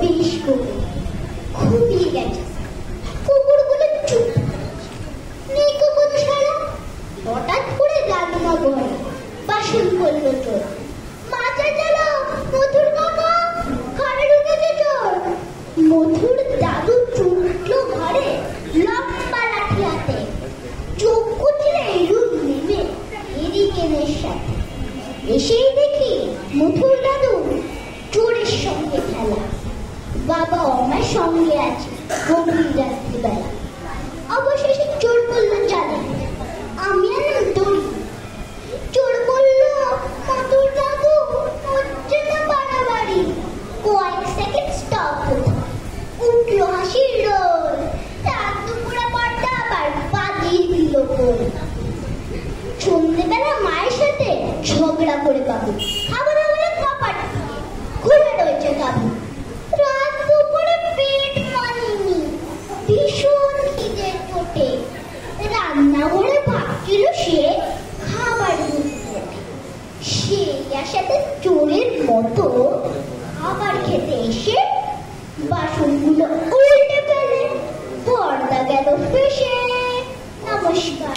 বেশ করে ঘুমিয়ে গেছে। কুকুরগুলো চুপ, নেই কুকুর ছাড়া। হঠাৎ করে রান্না ঘরে বাসন করলো চোর। মাথা চালো মধুর মামা, ঘরে ঢুকেছে চোর। মধুর দাদু ছুটলো ঘরে লম্বা লাঠি হাতে। চোখ কুচলে রূপ নেমে এদিকের সাথে। এসেই দেখি মধুর দাদু চোরের সঙ্গে খেলা। বাবা আমার সঙ্গে আছে গভীর রাত্রিবেলা। অবশেষে চোর বলল চালে, আমি আর দৌড়ি। চোর বলল, মধুর দাদু হচ্ছে না বাড়াবাড়ি। কয়েক সেকেন্ড স্টপ হলো, উঠলো হাসির রোল। রাত দুপুরে পর্দা আবার বাজিয়ে দিল গোল। সন্ধ্যেবেলা মায়ের সাথে ঝগড়া করে বাবু খাবার বলে কপাট ঘুরে রয়েছে কাবু। রাত দুপুরে পেট মানেনি, ভীষণ খিদের চোটে। রান্নাঘরে ভাবছিল সে খাবার ঢুকবে। সেই আশাতে চোরের মতো খাবার খেতে এসে বাসনগুলো উল্টে ফেলে। পর্দা গেল ফেসে। নমস্কার।